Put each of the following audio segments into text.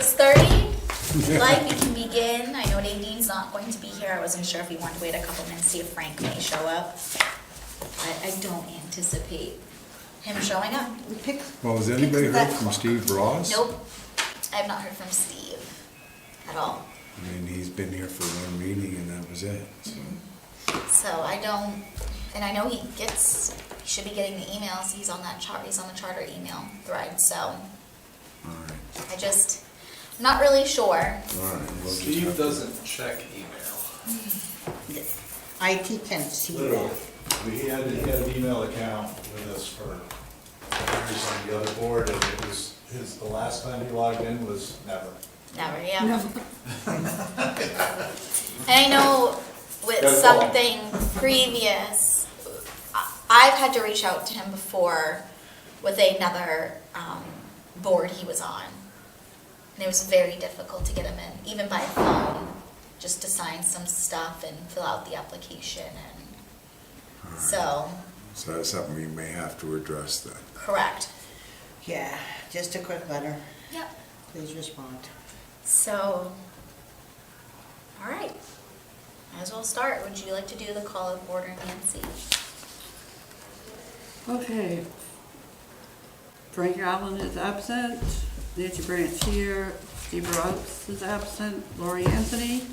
6:30, like we can begin. I know Nadine's not going to be here. I wasn't sure if we wanted to wait a couple minutes, see if Frank may show up. I don't anticipate him showing up. Well, has anybody heard from Steve Ross? Nope, I have not heard from Steve at all. I mean, he's been here for one meeting and that was it, so. So I don't, and I know he should be getting the emails. He's on that he's on the charter email thread, so All right, I'm not really sure. all right. We'll just Steve have to- doesn't check email. IT can see Literally, that. he had an email account with us for years on the other board, and it was the last time he logged in was never. Never, yeah. And I know with Gotta something previous, I've had to reach out to him before with another board he was on. And it was very difficult to get him in, even by phone, just to sign some stuff and fill out the application. And so, So that's something we may have to address then. correct. Yeah, just a quick letter. Yep. Please respond. So, all right. Might as well start. Would you like to do the call of order, Nancy? Okay. Frank Allen is absent. Nancy Brandt's here. Steve Ross is absent. Lori Anthony,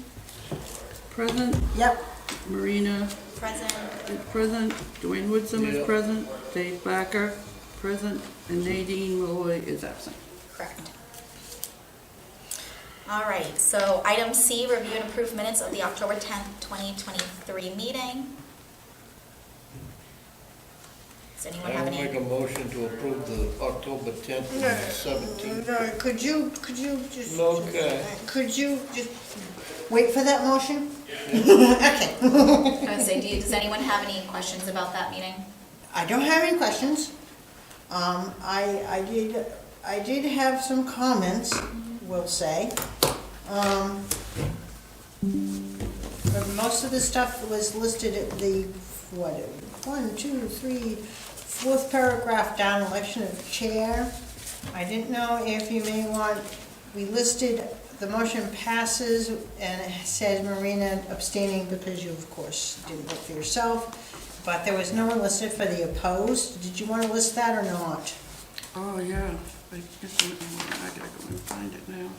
present. Yep. Marina Present. is present. Dwayne Woodson is Yep. present. Dave Backer, present. And Nadine Malloy is absent. Correct. All right, so item C, review and approve minutes of the October 10th, 2023 meeting. Does anyone have I'll make a any? motion to approve the October 10th and 17th. No, could you just? Okay. Could you just wait for that motion? Okay. I was gonna say, does anyone have any questions about that meeting? I don't have any questions. I did have some comments, we'll say. But most of the stuff was listed at the, fourth paragraph down, election of chair. I didn't know if you may want, we listed, the motion passes, and it says Marina abstaining because you, of course, didn't vote for yourself, but there was no one listed for the opposed. Did you want to list that or not? Oh, yeah. I gotta go and find it now.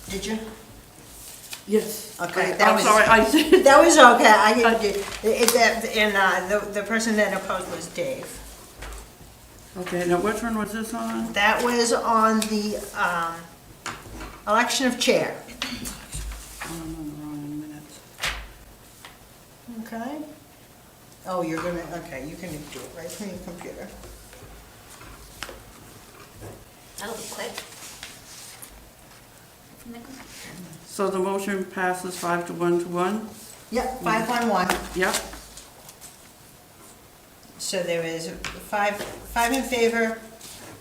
Did you? Yes. Okay, that I'm was- sorry, I said. That was okay, the person that opposed was Dave. Okay, now which one was this on? That was on the, election of chair. Oh, I'm on the wrong minutes. Okay. Oh, you're gonna, okay, you can do it right from your computer. That'll be quick. From the- So the motion passes 5 to 1 to 1? Yep, 5-1-1. Yep. So there is five in favor,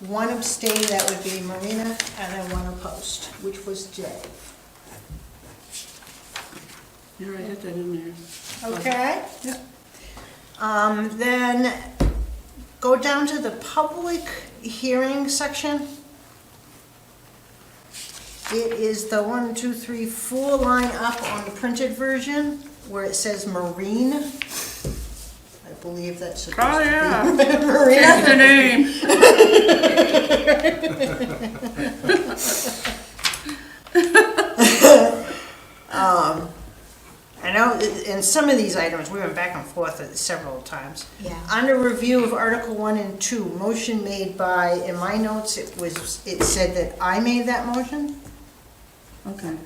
1 abstain, that would be Marina, and then 1 opposed, which was Dave. Here, I hit that in there. Okay? Yep. Then go down to the public hearing section. It is the 1, 2, 3, 4 line up on the printed version where it says marine. I believe that's supposed Oh, to be yeah. Marina. Change the name. I know in some of these items, we went back and forth several times. Yeah. Under review of Article 1 and 2, motion made by, in my notes, it said that I made that motion. Okay. I'll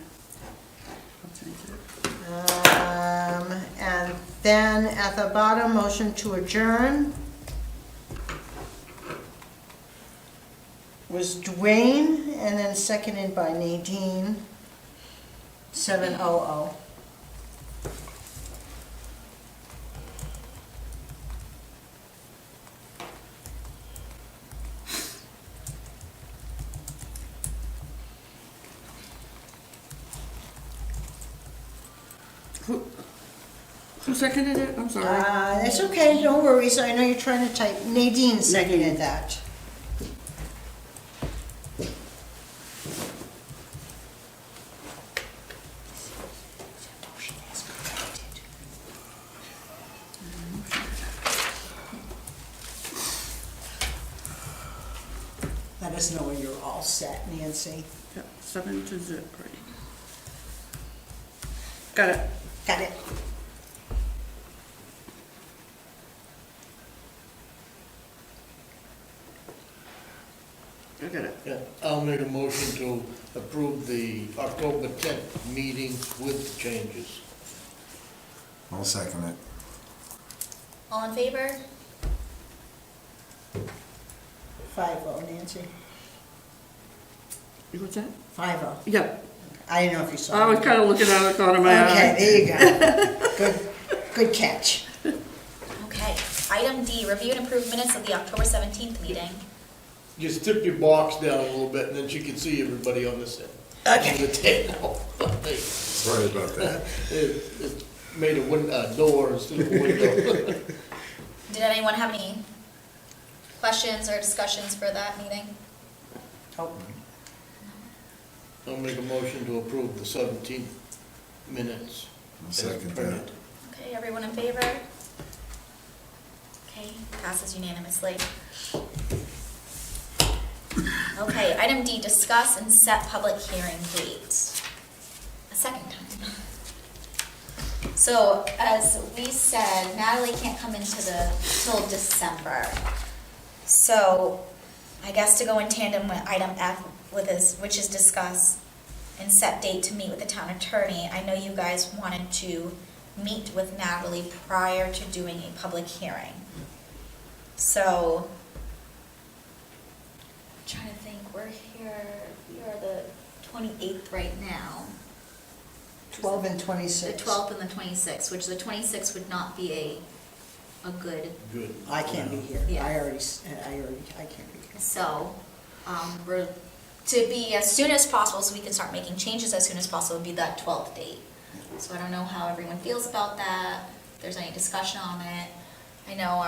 change it. And then at the bottom, motion to adjourn was Dwayne, and then seconded by Nadine, 700. Who seconded it? I'm sorry. That's okay, no worries, I know you're trying to type. Nadine seconded that. Let us know when you're all set, Nancy. Yep, 7 to 0. Got it. Got it. I got it. Yeah, I'll make a motion to approve the October 10th meeting with changes. I'll second it. All in favor? 5-0, Nancy. What's that? 5-0. Yep. I didn't know if you saw. I was kind of looking out of the corner of my eye. Okay, there you go. Good catch. Okay. Item D, review and approve minutes of the October 17th meeting. Just tip your box down a little bit, and then she can see everybody on this end. Okay. On the table. Sorry about that. It made a door instead of a window. Did anyone have any questions or discussions for that meeting? Oh, I'll make a motion to approve the 17th minutes. I'll as second printed. that. Okay, everyone in favor? Okay, passes unanimously. Okay, item D, discuss and set public hearing date. A second time. So, as we said, Natalie can't come into till December. So, I guess to go in tandem with item F with this, which is discuss and set date to meet with the town attorney, I know you guys wanted to meet with Natalie prior to doing a public hearing. So, I'm trying to think, we are the 28th right now. 12 and 26. The 12th and the 26th, which the 26th would not be a good, Good. I can't be here. Yeah. I can't be here. so, we're, to be as soon as possible, so we can start making changes as soon as possible, would be that 12th date. So I don't know how everyone feels about that, if there's any discussion on it. I know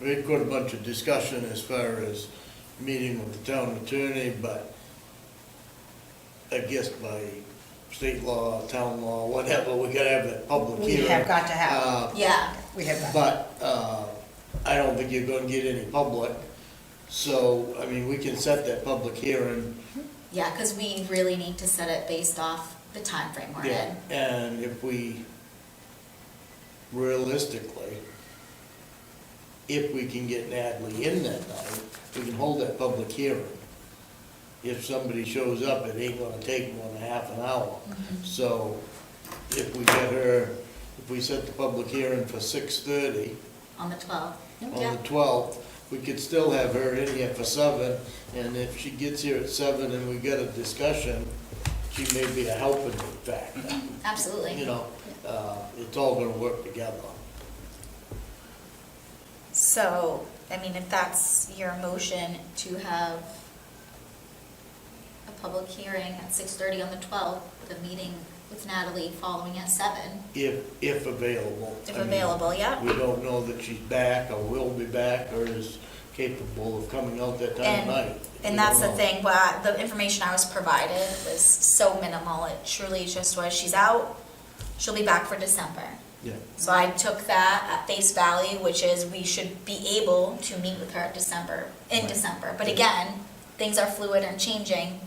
We had quite a bunch of discussion as far as meeting with the town attorney, but I guess by state law, town law, whatever, we gotta have that public We hearing. have got to have, yeah, we have got. But, I don't think you're gonna get any public, so, I mean, we can set that public hearing. yeah, because we really need to set it based off the time frame we're in. And if we, realistically, if we can get Natalie in that night, we can hold that public hearing. If somebody shows up, it ain't gonna take more than half an hour. Mhm. So if we get her, if we set the public hearing for 6:30 On the 12th. on Yeah. the 12th, we could still have her in here for 7, and if she gets here at 7 and we get a discussion, she may be a helping factor. Absolutely. You know, it's all gonna work together. So, I mean, if that's your motion to have a public hearing at 6:30 on the 12th, with a meeting with Natalie following at 7, If available. if I mean, available, yeah. We don't know that she's back or will be back or is capable of coming out that time of night. We And that's the don't know. thing, but the information I was provided was so minimal, it truly just was, she's out, she'll be back for December. Yeah, So I took that at face value, which is we should be able to meet with her in December. But again, things are fluid and changing.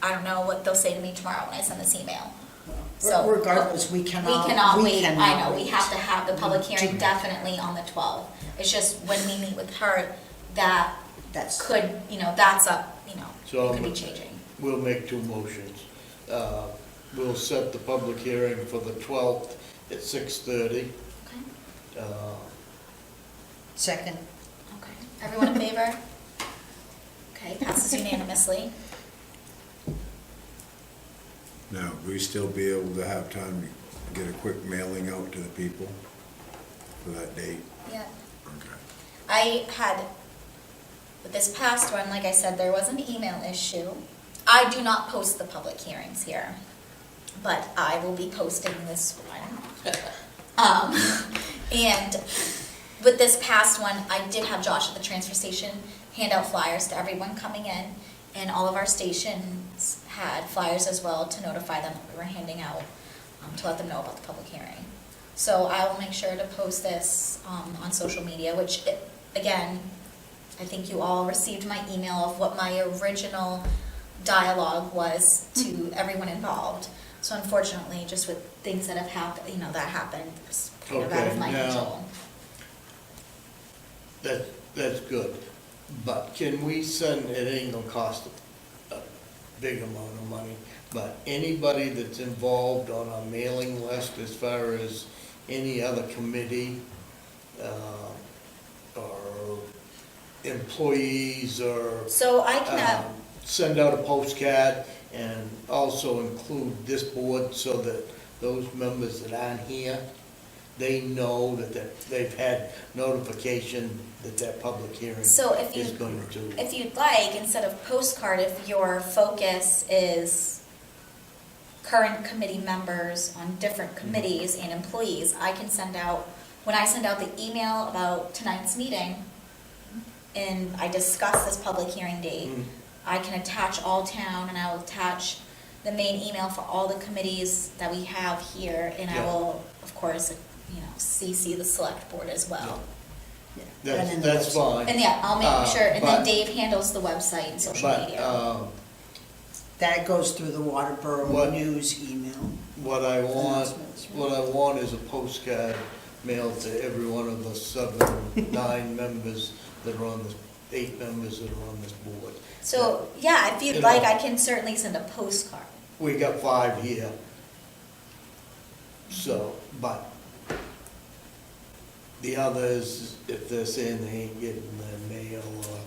I don't know what they'll say to me tomorrow when I send this email. So Regardless, we we cannot. cannot wait, I cannot know, we wait. have to have the public To- hearing definitely on the 12th. It's just when we meet with her, that That's, could, that's up, So it could be I'm- changing. we'll make 2 motions. We'll set the public hearing for the 12th at 6:30. Okay, second. okay. Everyone in favor? Okay, passes unanimously. Now, will we still be able to have time to get a quick mailing out to the people for that date? Yeah. Okay. I had, with this past one, like I said, there was an email issue. I do not post the public hearings here. but I will be posting this one. And with this past one, I did have Josh at the transfer station hand out flyers to everyone coming in, and all of our stations had flyers as well to notify them that we were handing out, to let them know about the public hearing. So I will make sure to post this on social media, which, again, I think you all received my email of what my original dialogue was to everyone involved. So unfortunately, just with things that have happened, that happened, it's kind of out of Okay, my now- control. That's good, but can we send, it ain't gonna cost a big amount of money, but anybody that's involved on a mailing list as far as any other committee, or employees, or So I can, send out a postcard and also include this board so that those members that aren't here, they know that they've had notification that that public hearing So if you- is going to. if you'd like, instead of postcard, if your focus is current committee members on different committees and employees, I can send out, when I send out the email about tonight's meeting, and I discuss this public hearing date, Mm. I can attach all town, and I will attach the main email for all the committees that we have here, and I Yeah. will, of course, CC the select board as well. That's fine. And yeah, I'll make sure, and then but- Dave handles the website and social But, media. That goes through the Waterboro What- News email. what I want, Announcements, right? what I want is a postcard mailed to every one of the 7, 9 members that are on this, 8 members that are on this board. So, yeah, if you'd you like, know- I can certainly send a postcard. We got 5 here. So, but the others, if they're saying they ain't getting the mail or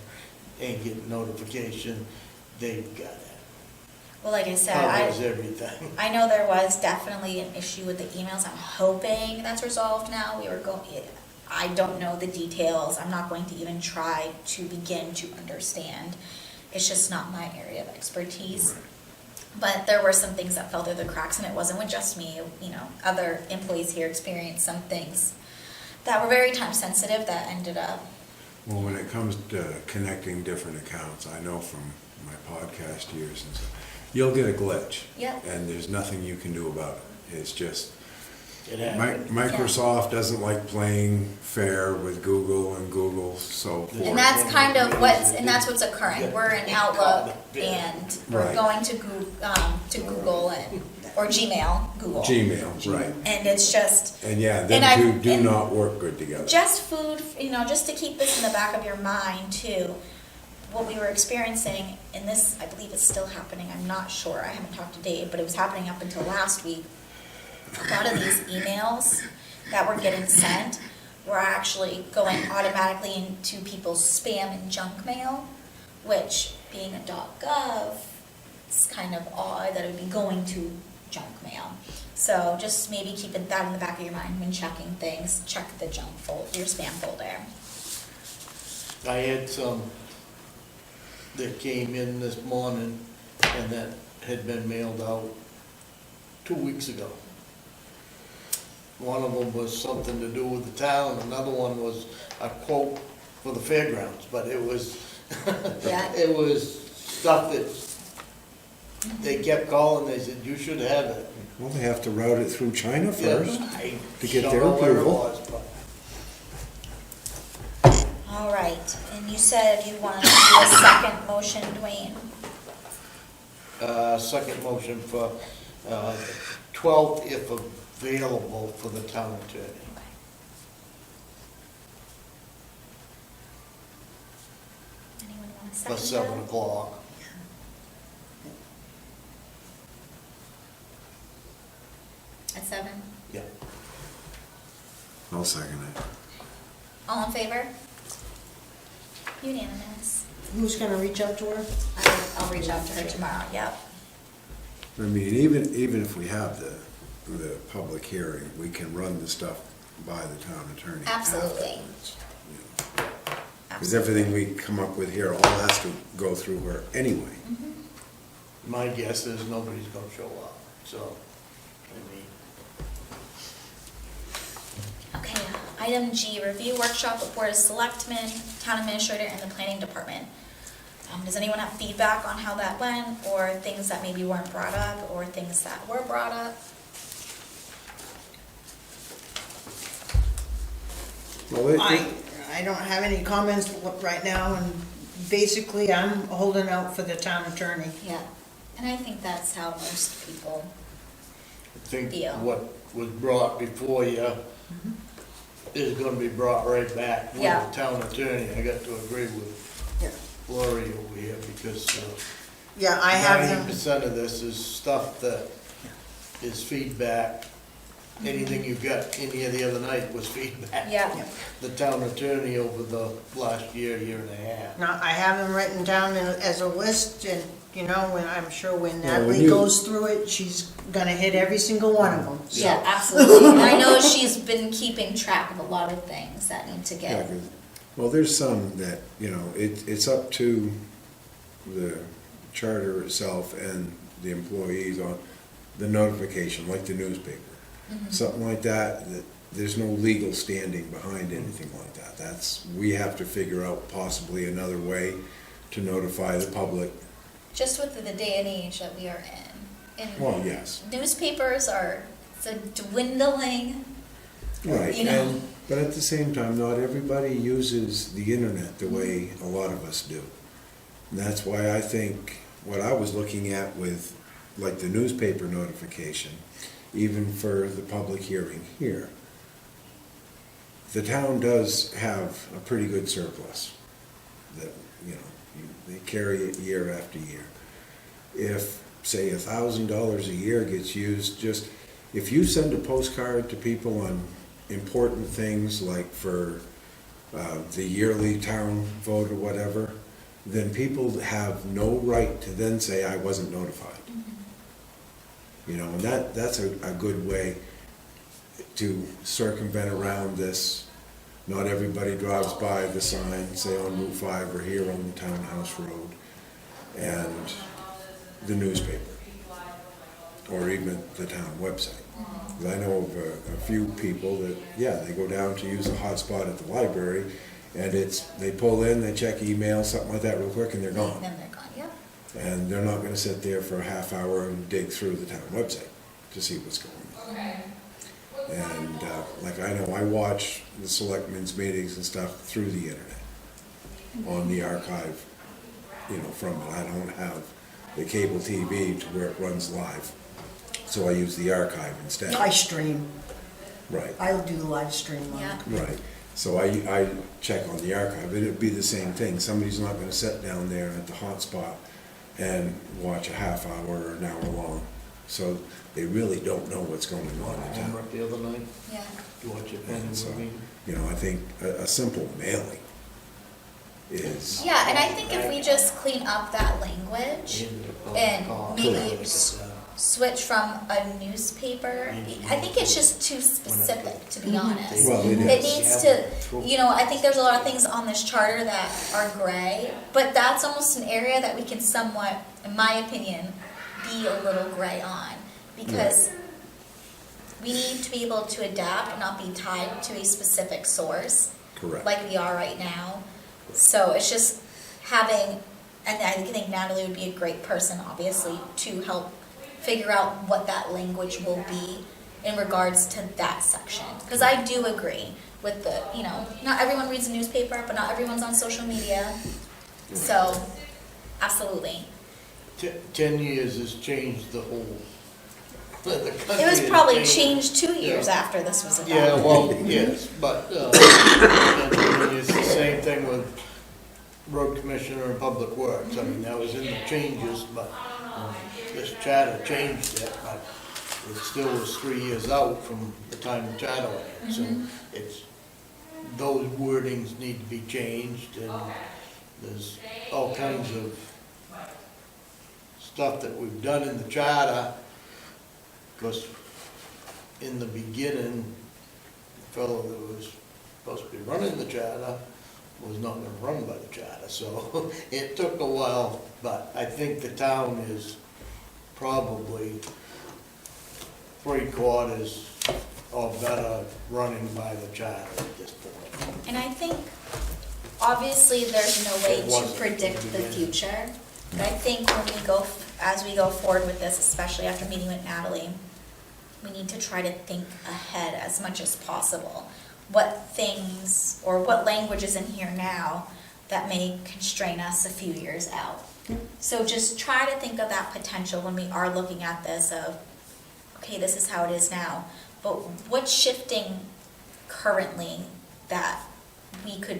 ain't getting notification, they've got it. Well, like I said, Covers everything. I know there was definitely an issue with the emails. I'm hoping that's resolved now. I don't know the details. I'm not going to even try to begin to understand. It's just not my area of expertise. But there were some things that fell through the cracks, and it wasn't with just me. Other employees here experienced some things that were very time sensitive that ended up. Well, when it comes to connecting different accounts, I know from my podcast years and stuff, you'll get a glitch. Yep. And there's nothing you can do about it. It's just, It happened. Microsoft doesn't like playing fair with Google and Google so forth. And that's kind of that's what's occurring. We're in Outlook and we're Right. going to Google or Gmail, Google. Gmail, right. And it's just, And yeah, And them I- two do and not work good together. just food, just to keep this in the back of your mind too. What we were experiencing, and this I believe is still happening, I'm not sure, I haven't talked to Dave, but it was happening up until last week. A lot of these emails that were getting sent were actually going automatically into people's spam and junk mail, which being a .gov, it's kind of odd that it would be going to junk mail. So just maybe keep that in the back of your mind when checking things, check the junk folder, your spam folder. I had some that came in this morning and that had been mailed out 2 weeks ago. One of them was something to do with the town, another one was a quote for the fairgrounds, but it was, Yeah. it was stuff that they kept calling, they said, you should have it. Well, they have to route it through China first. I to get don't their know where it approval. was, but- All right, and you said you wanted to do a second motion, Dwayne? Second motion for 12th, if available, for the town attorney. Anyone want to For second 7 that? o'clock. At 7? Yeah. I'll second it. All in favor? Unanimous. Who's gonna reach out to her? I'll reach out to her tomorrow, yep. I mean, even if we have the public hearing, we can run the stuff by the town attorney. Absolutely. Because everything we come up with here all has to go through her anyway. My guess is nobody's gonna show up, so. mean, Okay, item G, review workshop with Board of Selectmen, Town Administrator, and the Planning Department. Does anyone have feedback on how that went, or things that maybe weren't brought up, or things that were brought up? Well, I don't have any comments right now, and basically, I'm holding out for the town attorney. Yeah, and I think that's how most people, I think Deal. what was brought before you is gonna be brought right back with Yeah. the town attorney. I got to agree with Yeah. Lori over here, because Yeah, I have 90% them, of this is stuff that is feedback. Anything you got in here the other night was feedback. yeah. from The town attorney over the last year, year and a half. now, I have them written down as a list, and, you know, when, I'm sure when Well, when Natalie you- goes through it, she's gonna hit every single one of them. Yeah, absolutely. And I know she's been keeping track of a lot of things that need to Yeah, get, 'cause- well, there's some that, you know, it's up to the charter itself and the employees on the notification, like the newspaper. Something like that, there's no legal standing behind anything like that. We have to figure out possibly another way to notify the public. just with the day and age that we are in. Well, And yes, newspapers are, it's a dwindling, right, You know. but at the same time, not everybody uses the internet the way a lot of us do. And that's why I think what I was looking at with, like, the newspaper notification, even for the public hearing here, the town does have a pretty good surplus that, you know, they carry it year after year. If, say, $1,000 a year gets used, just, if you send a postcard to people on important things, like for the yearly town vote or whatever, then people have no right to then say, I wasn't notified. You know, and that's a good way to circumvent around this. Not everybody drives by the sign, say on Route 5 or here on the Townhouse Road, and the newspaper, or even the town website. 'Cause I know of a few people that, yeah, they go down to use a hotspot at the library, and they pull in, they check email, something like that real quick, and they're gone. then they're gone, yeah. And they're not gonna sit there for a half hour and dig through the town website to see what's going on. And, like, I know I watch the selectmen's meetings and stuff through the internet, on the archive, you know, from it. I don't have the cable TV to where it runs live, so I use the archive instead. I stream, Right, I do live stream on Yeah. right. So I check on the archive, and it'd be the same thing. Somebody's not gonna sit down there at the hotspot and watch a half hour or an hour long. So they really don't know what's going on in town. Homework the other night, Yeah. you watch it, and So, I mean, you know, I think a simple mailing is, Yeah, and I think if we just clean up that language and maybe switch from a newspaper, I think it's just too specific, to be honest. well, it It is. needs to, you know, I think there's a lot of things on this charter that are gray, but that's almost an area that we can somewhat, in my opinion, be a little gray on. Because we need to be able to adapt and not be tied to a specific source Correct. like we are right now. So it's just having, and I think Natalie would be a great person, obviously, to help figure out what that language will be in regards to that section. Because I do agree with the, you know, not everyone reads a newspaper, but not everyone's on social media. So, absolutely. 10 years has changed the whole, the country. It was has probably changed 2 years Yeah. after this was adopted. Yeah, well, yes, but, I mean, it's the same thing with road commissioner and public works. I mean, that was in the changes, but this charter changed it, but it still was 3 years out from the time the charter went. So it's, those wordings need to be changed, and there's all kinds of stuff that we've done in the charter, because in the beginning, the fellow that was supposed to be running the charter was not gonna run by the charter, so it took a while, but I think the town is probably three-quarters or better running by the charter at this point. And I think, obviously, there's no way It to wasn't predict in the the beginning. future. But I think when we go, as we go forward with this, especially after meeting with Natalie, we need to try to think ahead as much as possible. What things, or what language is in here now that may constrain us a few years out. So just try to think of that potential when we are looking at this of, okay, this is how it is now, but what's shifting currently that we could,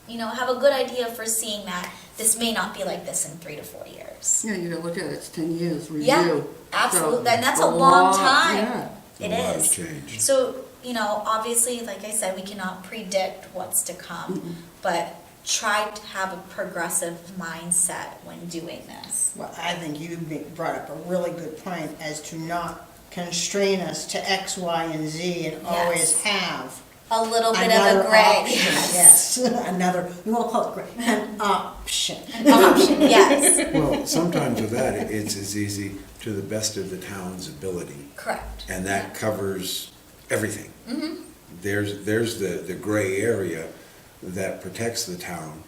have a good idea for seeing that this may not be like this in 3 to 4 years. Yeah, you gotta look at it, it's 10 years review. Yeah, absolutely, So, and that's a long lot, time. yeah. It A lot has is. changed. So, obviously, like I said, we cannot predict what's to come, but try to have a progressive mindset when doing this. Well, I think you brought up a really good point as to not constrain us to X, Y, and Z and always Yes. have A little bit of another a gray, option. Yes, another, we won't call it gray, an option. option, yes, Well, sometimes with that, it's as easy to the best of the town's ability, correct. and that covers everything. Mm-hmm. There's the gray area that protects the town,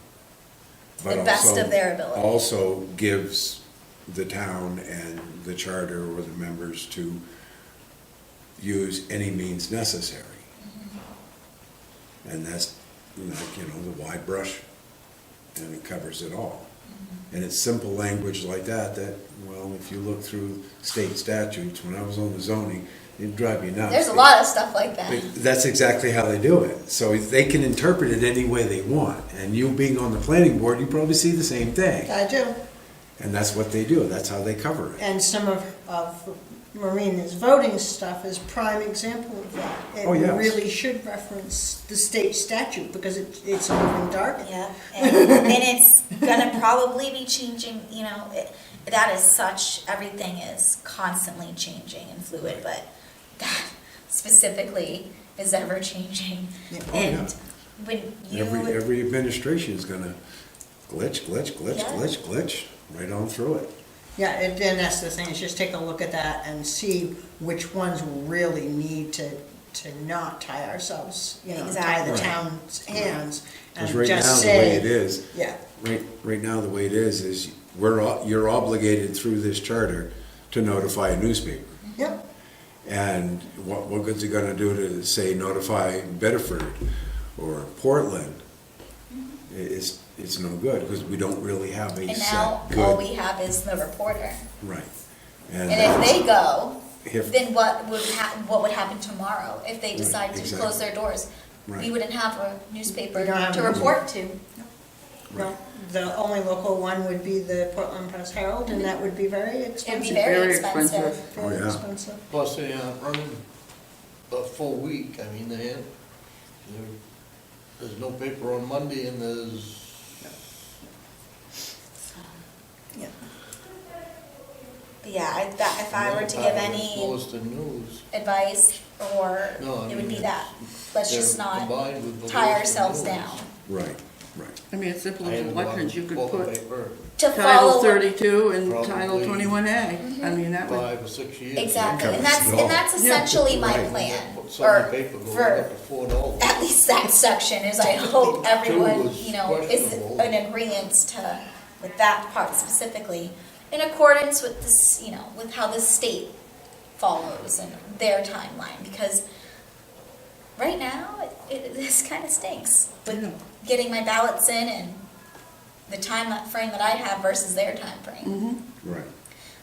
but The best also- of their ability. Also gives the town and the charter or the members to use any means necessary. Mm-hmm. And that's, like, the wide brush, and it covers it all. Mm-hmm. And it's simple language like that, well, if you look through state statutes, when I was on the zoning, it'd drive you nuts. There's a lot of stuff like that. That's exactly how they do it. So they can interpret it any way they want. And you being on the planning board, you probably see the same thing. I do. And that's what they do. That's how they cover it. And some of Marina's voting stuff is prime example of that. Oh, yes. It really should reference the state statute because it's a moving target. Yeah, and it's gonna probably be changing, that is such, everything is constantly changing and fluid, but that specifically is ever changing. Yeah. Oh, yeah. And when you, Every administration is gonna glitch, Yeah. glitch, right on through it. Yeah, and that's the thing, is just take a look at that and see which ones really need to not tie ourselves, tie Exactly. the Right. town's hands. Because And right now, just the way say, it is, yeah, right now, the way it is you're obligated through this charter to notify a newspaper. yep, And what good's it gonna do to, say, notify Bedford or Portland? It's no good, because we don't really have a and now, set all good, we have is the reporter. right. And if they go, If- then what would happen tomorrow if they decide to exactly. close their doors? We Right. wouldn't have a newspaper We don't have to a report to. no, the only local one would be the Portland Press Herald, and that would be very It'd be expensive. very Very expensive. expensive. Oh, Very yeah. expensive. Plus, they aren't running a full week, there's no paper on Monday and there's, Yeah. But yeah, if I were to give any Lewiston News. advice, or No, I it would mean, be that. Let's They're just not combined with the tie Lewiston ourselves News. down. Right. I mean, it's simple I as had to go out elections, you and could pull the put paper To Title follow. 32 and Probably. Title 21A. I mean, that would, 5 or 6 years. Exactly, and covers that's, it all. and that's essentially my right. plan, Sunday or paper goes for up to $4. at least that section, is I hope everyone, was is questionable. in agreement to, with that part specifically, in accordance with this, with how the state follows and their timeline, because right now, this kind of stinks Yeah. with getting my ballots in and the frame that I have versus their time frame. Right.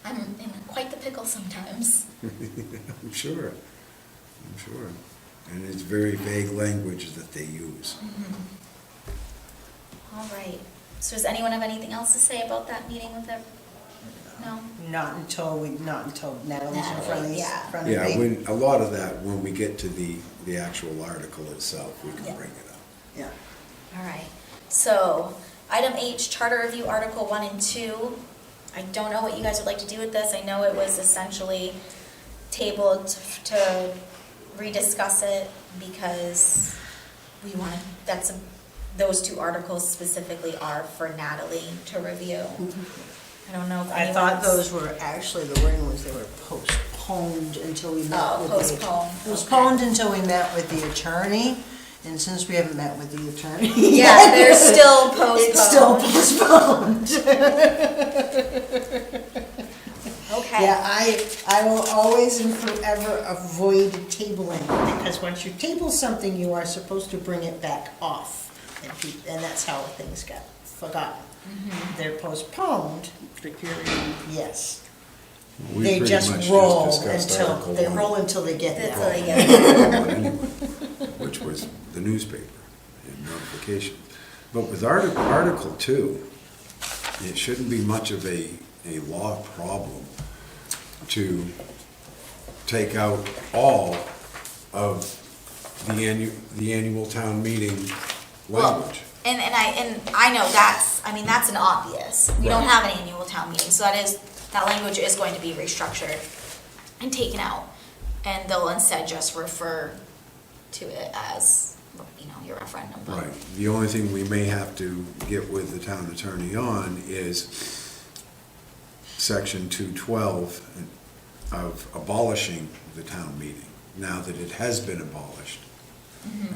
I'm in quite the pickle sometimes. I'm sure. And it's very vague language that they use. All right. So does anyone have anything else to say about that meeting with their, no? Not until Natalie's in front of Yeah. front of Yeah, me. a lot of that, when we get to the actual article itself, we Yeah. can bring it up. Yeah. All right. So, item H, Charter Review Article 1 and 2. I don't know what you guys would like to do with this. I know it was essentially tabled to rediscuss it because we want to, those two articles specifically are for Natalie to review. I don't know if I thought anyone's- those were, actually, the wording was they were postponed. postponed until we met Oh, with postponed, okay. Postponed until we met with the attorney, and since we haven't met with the attorney. Yeah, they're still It's still postponed. postponed. Okay. Yeah, I will always and forever avoid tabling, because once you table something, you are supposed to bring it back off. And that's how things got forgotten. They're postponed, To carry on. yes. We They pretty just much roll discussed until, Article they 1. roll until they get That's there. all I get. Anyway, which was the newspaper and notification. But with Article 2, it shouldn't be much of a law problem to take out all of the annual town meeting Well, language. and I know that's an obvious. We don't Right. have an annual town meeting, so that language is going to be restructured and taken out. And they'll instead just refer to it as, your referendum vote. Right. The only thing we may have to get with the town attorney on is section 212 of abolishing the town meeting, now that it has been abolished.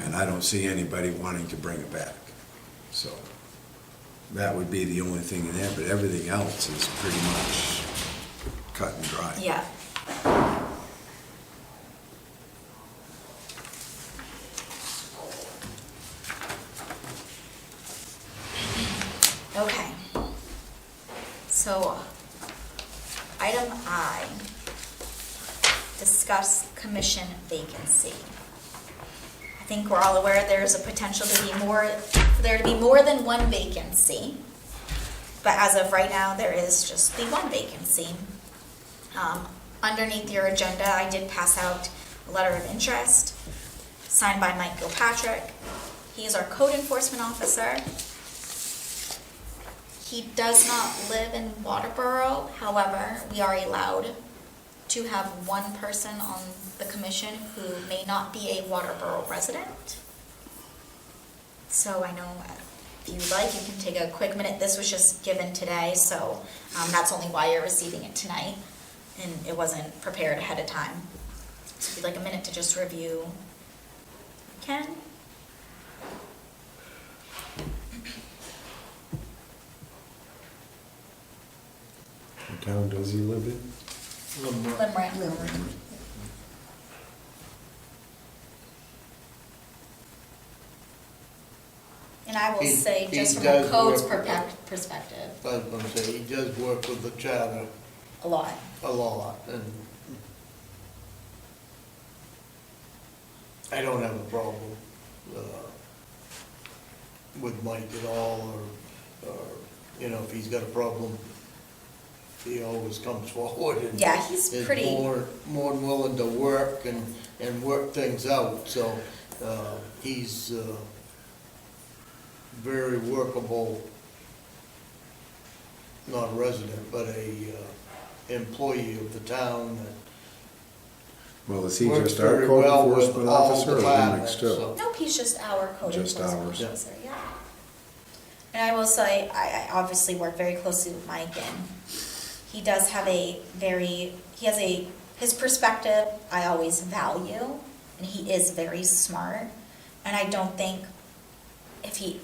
And I don't see anybody wanting to bring it back. So that would be the only thing in there, but everything else is pretty much cut and dry. Yeah. Okay. So, item I, discuss commission vacancy. I think we're all aware there's a potential for there to be more than one vacancy. But as of right now, there is just the one vacancy. Underneath your agenda, I did pass out a letter of interest signed by Mike Gilpatrick. He is our code enforcement officer. He does not live in Waterboro. However, we are allowed to have one person on the commission who may not be a Waterboro resident. So I know if you'd like, you can take a quick minute. This was just given today, so that's only why you're receiving it tonight. And it wasn't prepared ahead of time. So if you'd like a minute to just review, you can. What town does he live in? Limerick. And I will He- say, he just from a does code's work- perspective, I was gonna say, he does work with the charter a lot. a lot, and I don't have a problem with Mike at all, or, if he's got a problem, he always comes forward and Yeah, he's is pretty, more than willing to work and work things out, so, he's, very workable, not a resident, but a, employee of the town that Well, is he works just our very code well with enforcement all officer or departments, Limerick's too? so. nope, he's just our code Just enforcement ours. officer, yeah. And I will say, I obviously work very closely with Mike, and he does have his perspective I always value, and he is very smart. And I don't think if he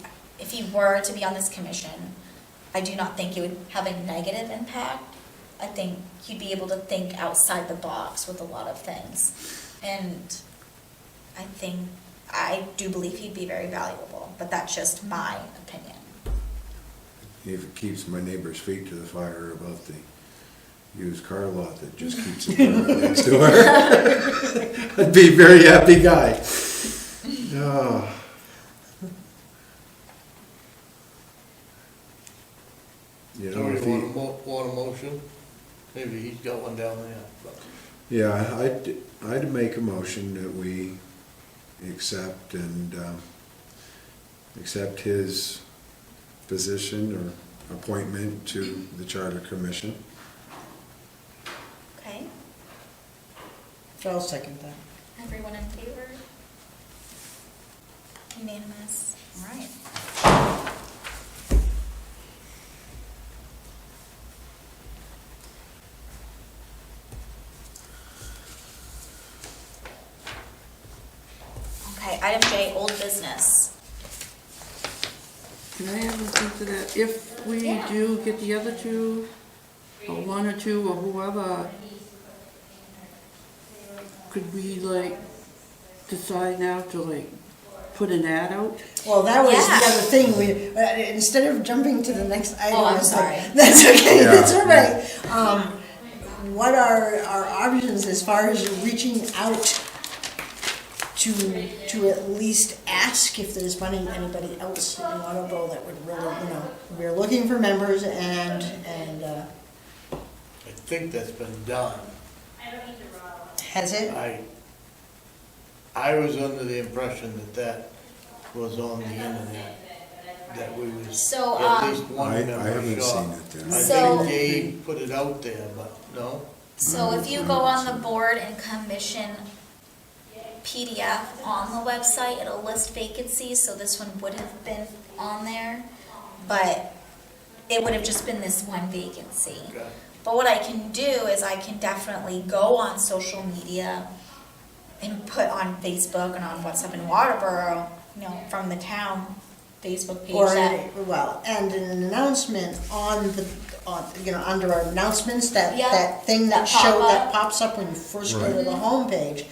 were to be on this commission, I do not think it would have a negative impact. I think he'd be able to think outside the box with a lot of things. And I do believe he'd be very valuable, but that's just my opinion. If it keeps my neighbor's feet to the fire about the used car lot that just keeps it right next to her, I'd be a very happy guy. Oh. You know, Somebody if he, want a motion? Maybe he's got one down there. but- yeah, I'd make a motion that we accept accept his position or appointment to the Charter Commission. Okay, So I'll second that. everyone in favor? Unanimous, all right. Item J, old business. Can I have a sense of that? If we Yeah. do get the other two, or one or two, or whoever, could we like decide now to like put an ad out? Well, that was Yeah. the other thing, instead of jumping to the next item. I'm it's like- sorry. That's okay, Yeah. that's all right. What are our options as far as reaching out to at least ask if there's anybody else in Waterville that would really, we're looking for members and, I think that's been done. has it? I was under the impression that that was on the internet, that we was, So, at least one I member haven't shop. seen it there. I So- think Dave put it out there, but no? So if you go on the board and commission PDF on the website, it'll list vacancies, so this one would have been on there, but it would have just been this one vacancy. Okay. But what I can do is I can definitely go on social media and put on Facebook and on What's Up in Waterboro, from the town Facebook page Or, that, well, and an announcement under our announcements, that Yeah, thing that that pop-up. pops up when you first go to Right. the homepage,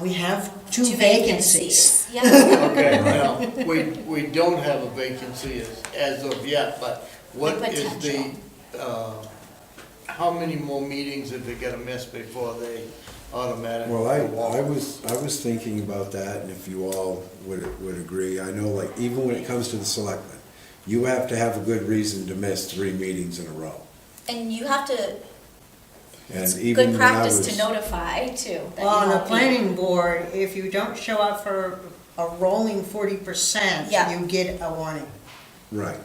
we have two two vacancies. vacancies. Yeah, Okay, now, we don't have a vacancy as of yet, but what The is the, potential. how many more meetings have they gotta miss before they automatically Well, go I off? was thinking about that, and if you all would agree, I know, like, even when it comes to the selectmen, you have to have a good reason to miss 3 meetings in a row. and you have to, And it's even good when I practice was, to notify too. that Well, on you the won't be- planning board, if you don't show up for a rolling 40%, Yeah. you get a warning. right.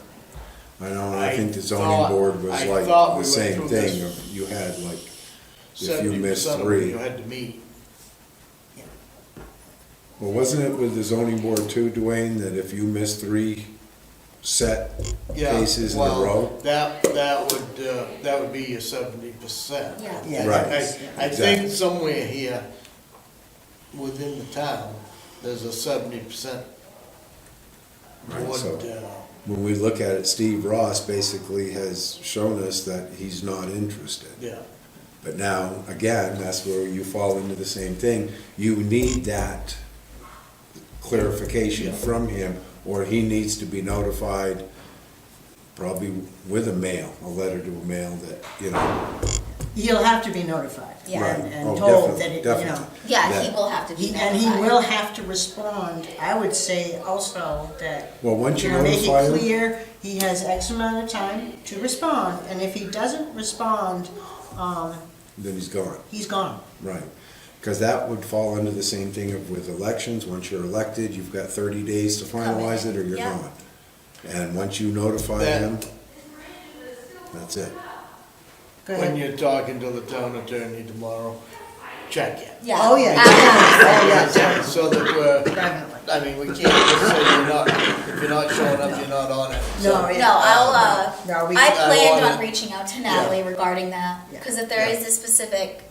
I know, and I I think the zoning thought- board was I like thought we the went same through thing, this. you had like, if you missed 70% of them 3. you had to meet. Well, wasn't it with the zoning board too, Dwayne, that if you missed 3 set Yeah, cases in a well, row? That would be your 70%. Yeah. Yeah, Right. that is- I Exactly. think somewhere here within the town, there's a 70% Right, board, so- When we look at it, Steve Ross basically has shown us that he's not interested. yeah. But now, again, that's where you fall into the same thing. You need that clarification Yeah. from him, or he needs to be notified, probably with a letter to a mail that, He'll have to be notified. Yeah. right. And Oh, told that, definitely, definitely. Yeah, That- he will have to be And he notified. will have to respond. I would say also that, Well, once you make notify it him, clear, he has X amount of time to respond, and if he doesn't respond, then he's gone. he's gone. Right, because that would fall under the same thing of with elections, once you're elected, you've got 30 days to finalize it or you're Yeah. gone. And once you notify That- him, that's it. Go When ahead. you're talking to the town attorney tomorrow, check it. Yeah. Oh, yeah. Absolutely. So that we're, Definitely. I mean, we can't just say if you're not showing up, you're not on it. So- No, yeah. No, I'll, No, we- I I planned wanna- on reaching out to Natalie regarding that, Yeah. because if there is a specific,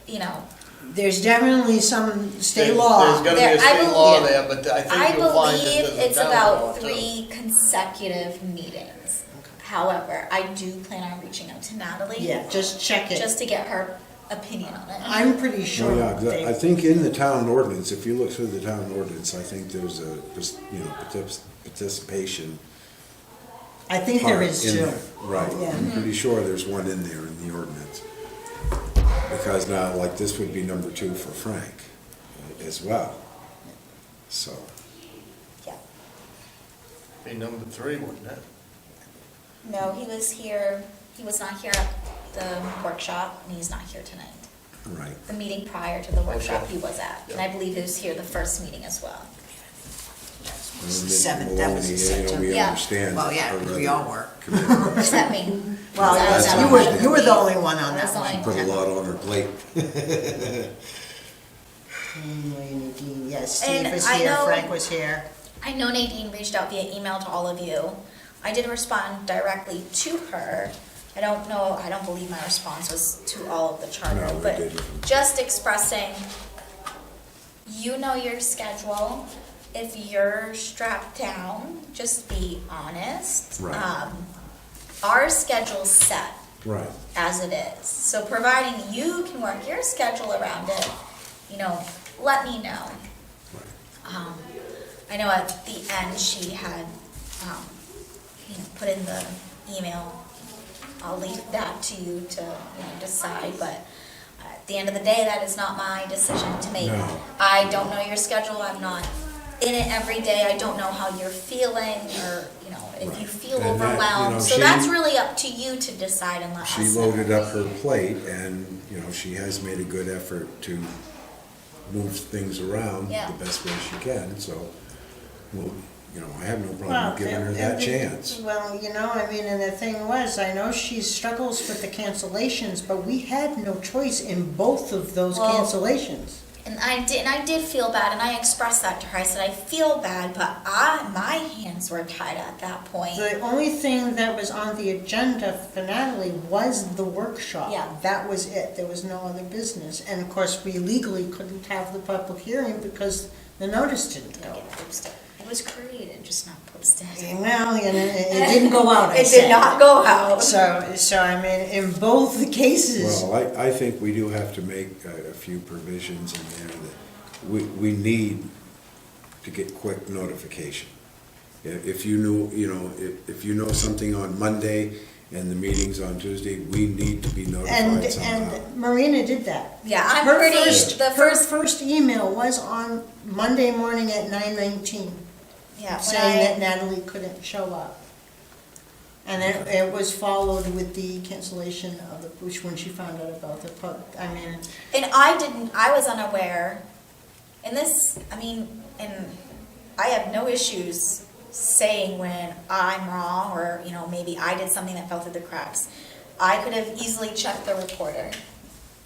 There's definitely some state There's law. gotta be There- a I state believe- law yeah. there, but I I think you'll find that believe there's a it's town law about too. 3 consecutive meetings. However, I do plan on reaching out to Natalie. Yeah, just check it. Just to get her opinion on it. I'm pretty sure Oh, yeah, 'cause I they, think in the town ordinance, if you look through the town ordinance, I think there's a, participation I think there part is in too. there. Right, Yeah. I'm pretty sure there's one in there in the ordinance. Because now, like, this would be number 2 for Frank as well. So, Yeah. Be number 3, wouldn't it? No, he was not here at the workshop, and he's not here tonight. right. The meeting prior to the workshop Okay. he was at, and I believe he was here the first meeting as well. And then Seventh, that was the Maloney, September. we Yeah. understand. Well, yeah, our we other all were. committee Except me. Well, I was that's out you on were, my you were the leave. only one on I that was the one. only Put a one. lot on her plate. Anyway, Nadine, yes, Steve And was I here, know- Frank was here. I know Nadine reached out via email to all of you. I did respond directly to her. I don't believe my response was to all of the charter, No, we but didn't. just expressing, you know your schedule, if you're strapped down, just be honest. Right. Our schedule's set Right. as it is. So providing you can work your schedule around it, let me know. I know at the end she had, put in the email. I'll leave that to you to decide, but at the end of the day, that is not my decision to make. No. I don't know your schedule, I'm not in it every day, I don't know how you're feeling, or, if you feel And that, overwhelmed. So she- that's really up to you to decide and let us She know. loaded up her plate and, she has made a good effort to move things around Yeah. the best way she can, so, well, I have no Well, problem giving her that chance. Well, and the thing was, I know she struggles with the cancellations, but we had no choice in both of those Well, cancellations. And I did feel bad, and I expressed that to her. I said, I feel bad, but my hands were tied at that point. The only thing that was on the agenda for Natalie was the workshop. Yeah. That was it, there was no other business. And of course, we legally couldn't have the public hearing because the notice didn't Didn't go. get posted. It was created, just not posted. Well, it didn't go out, I It said. did not go out. So, in both the cases, Well, I think we do have to make a few provisions in there that we need to get quick notification. If you if you know something on Monday and the meeting's on Tuesday, we need to be notified somehow. and Marina did that. Yeah, I'm Her pretty, first- the Her first, first email was on Monday morning at 9:19, yeah, saying that when Natalie couldn't show up. And it was followed with the cancellation of which when she found out about the and I was unaware, and I have no issues saying when I'm wrong, or, maybe I did something that fell through the cracks. I could have easily checked the reporter,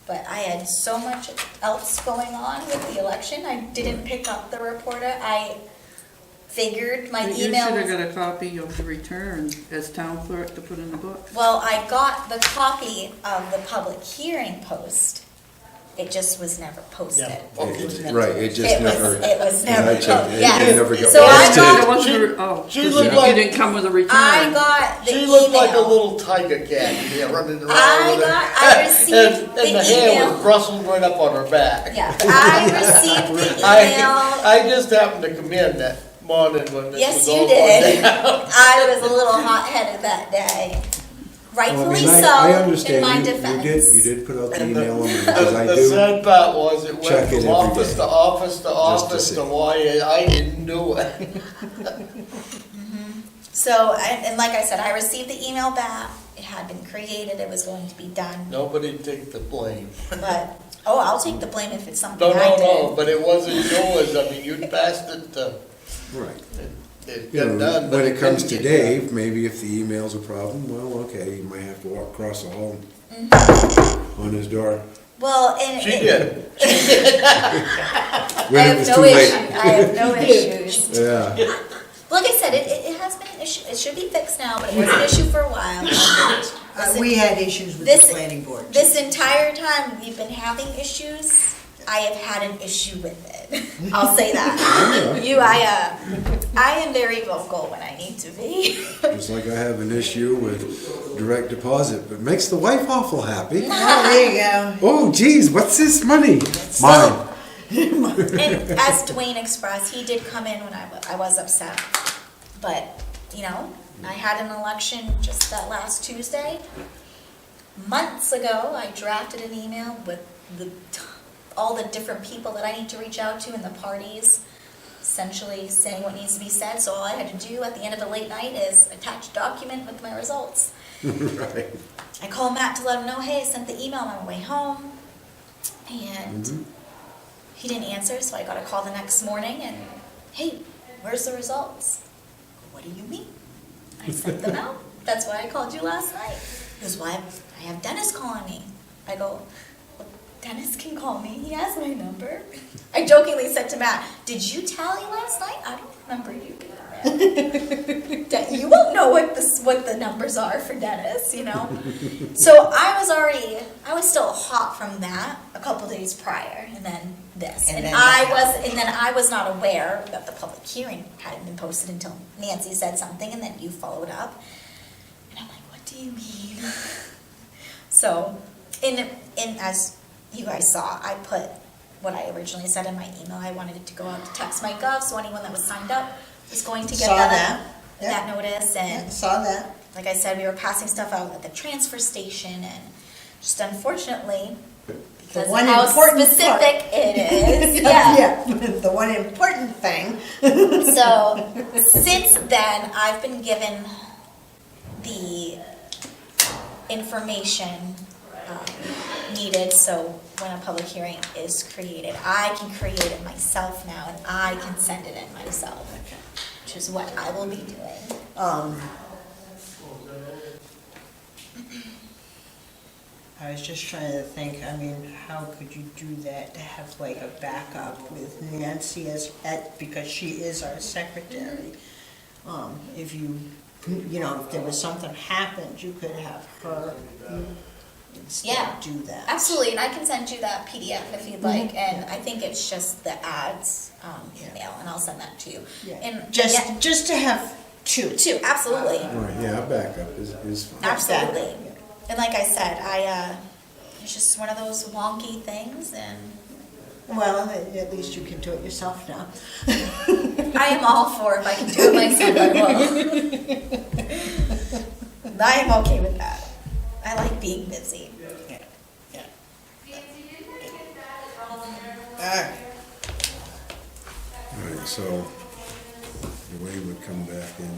but I had so much else going on with the election, I didn't pick up the reporter. I figured my But you email should was... have got a copy of the return as town clerk to put in the book. Well, I got the copy of the public hearing post, it just was never posted. Right, it just never. It was never, I checked, it yes. never got So I posted. got- It wasn't, oh, she 'cause looked you like- didn't come with a return. I got the She email. looked like a little tiger cat here running around with her. I received And the hair was email. brustled right up on her back. Yeah, I received the I email. just happened to come in that morning when this Yes, was you all did. going down. I was a little hot-headed that day. Well, Rightfully I so, understand. in my You defense. did put out the And the- email on me, because I The do. sad part was, it check went it from every office day, to office to to office see. to why I didn't do it. So, and like I said, I received the email back. It had been created, it was going to be done. Nobody take the blame. But, I'll take the blame if it's something No, I no, did. no, but it wasn't yours. I mean, you passed it to, Right. it You got know, done. but when it comes to didn't get done. Dave, maybe if the email's a problem, well, okay, you might have to walk across the hall on his door Well, and. She did. I when it have was no too late. issue, I have no issues. Yeah, Like I said, it has been an issue, it should be fixed now, but it was an issue for a while. This we had issues with this- the planning board. This entire time we've been having issues, I have had an issue with it. I'll say that. I am very vocal when I need to be. just like I have an issue with direct deposit, but makes the wife awful happy. Oh, there you go. Oh, geez, what's this money? Mine. And as Dwayne expressed, he did come in when I was upset. But, I had an election just that last Tuesday. Months ago, I drafted an email with all the different people that I need to reach out to and the parties, essentially saying what needs to be said. So all I had to do at the end of the late night is attach a document with my results. Right. I called Matt to let him know, hey, I sent the email on my way home. And he didn't answer, so I got a call the next morning and, hey, where's the results? What do you mean? I sent them out. That's why I called you last night. He goes, well, I have Dennis calling me. I go, well, Dennis can call me. He has my number. I jokingly said to Matt, did you tally last night? I don't remember you being there. You won't know what the numbers are for Dennis, So I was still hot from that a couple days prior. And then this. And And then I was not aware that the public hearing hadn't been posted until Nancy said something, and then you followed up. And I'm like, what do you mean? So, as you guys saw, I put what I originally said in my email. I wanted it to go out to TextMyGov, so anyone that was signed up was going to get Saw that that. notice. Yeah, And saw that. like I said, we were passing stuff out at the transfer station, and just unfortunately, because of one how important part. specific it is, yeah. The one important thing. So, since then, I've been given the information needed, so when a public hearing is created, I can create it myself now, and I can send it in myself, which is what I will be doing. I was just trying to think, I mean, how could you do that, to have like a backup with Nancy because she is our secretary. If if there was something happened, you could have her instead Yeah, do that. Absolutely, and I can send you that PDF if you'd like, and I think it's just the ads email, and I'll send that to you. Yeah. And Just to have two. two, absolutely, Right, yeah, a backup is fine. absolutely. Yeah. And like I said, it's just one of those wonky things, and Well, at least you can do it yourself now. I am all for if I can do it myself, I will. I am okay with that. I like being busy. Yeah. Alright. All right, so Dwayne would come back in.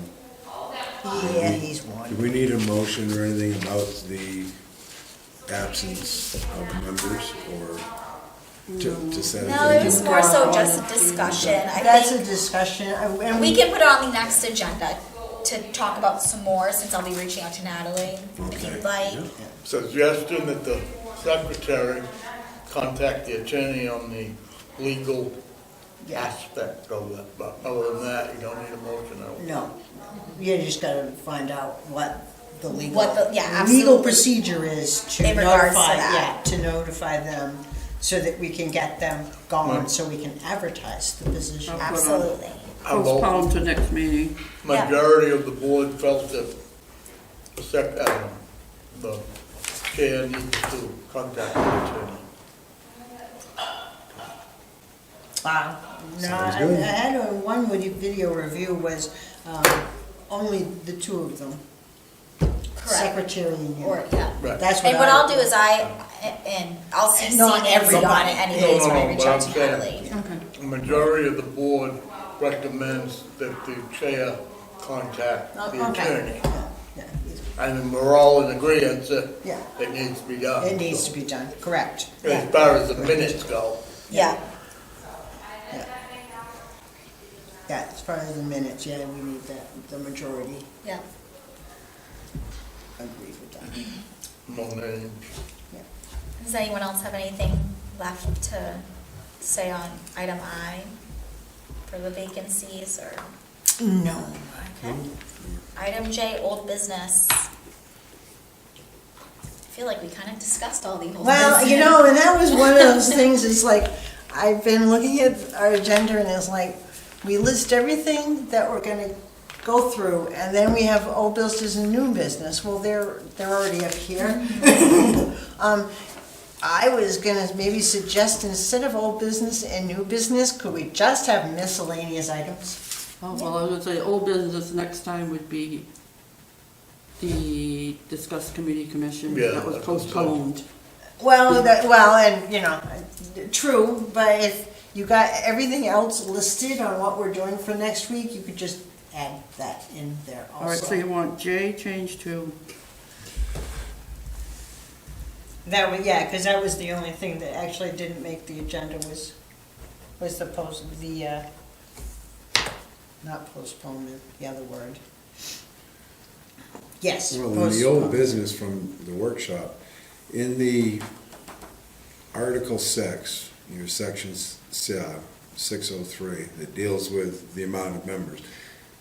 Yeah, he's Do one. we need a motion or anything about the absence of members, or to set a No, date? it was more so just a discussion. I That's a think discussion, and we can put it on the next agenda to talk about some more, since I'll be reaching out to Natalie, if Okay, you'd like. yeah. Suggestion that the secretary contact the attorney on the legal aspect of it, but other than that, you don't need a motion out. No, you just gotta find out what the legal, yeah, legal absolutely. procedure is to In regards to notify, that. yeah, to notify them, so that we can get them going, Right. so we can advertise the position. Okay. Absolutely. How about Postpone to next meeting. majority of the board felt that the chair needs to contact the attorney? No, Sounds I good. had one with video review was, only the two of them, Correct. secretary and you. Or, yeah. Right. That's what And what I- I'll do is I'll CC Not Nancy on everybody. it anyways No, when I no, reach but out I'm to saying- Natalie. Okay. A majority of the board recommends that the chair contact the Okay. attorney. Yeah, And we're all in agreement that yeah, it needs to be done. it needs to be done, correct. Yeah. As far as the minutes go. Yeah, Yeah, as far as the minutes, yeah, we need that, the majority yeah. agrees with that. No names. Does anyone else have anything left to say on item I for the vacancies, or No. item J, old business? I feel like we kind of discussed all the old Well, business. and that was one of those things, it's like, I've been looking at our agenda and it's like, we list everything that we're gonna go through, and then we have old business and new business. Well, they're already up here. I was gonna maybe suggest, instead of old business and new business, could we just have miscellaneous items? Oh, well, I was gonna say, old business next time would be the discuss committee commission. Yeah, That was that's what I'm saying. postponed. True, but if you got everything else listed on what we're doing for next week, you could just add that in there also. All right, so you want J changed to, That was, yeah, because that was the only thing that actually didn't make the agenda was not postponement, the other word. Yes. Well, in the old postpone- business from the workshop, in the Article 6, your section 603, that deals with the amount of members,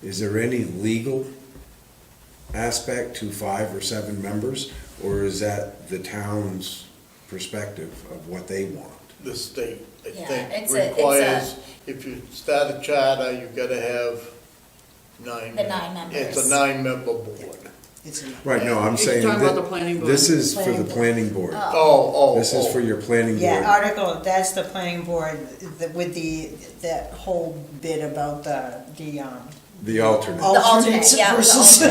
is there any legal aspect to 5 or 7 members, or is that the town's perspective of what they want? the state, I Yeah, think, it's a- requires, if you start a charter, you gotta have 9. The 9 members. It's a 9-member board. It's a- Right, no, I'm He's saying talking about that the planning board. this is for Planning the board. planning board. Oh. This is for your planning Yeah, board. article, that's the planning board, with that whole bit about The alternate. alternates alternate, yeah, the versus.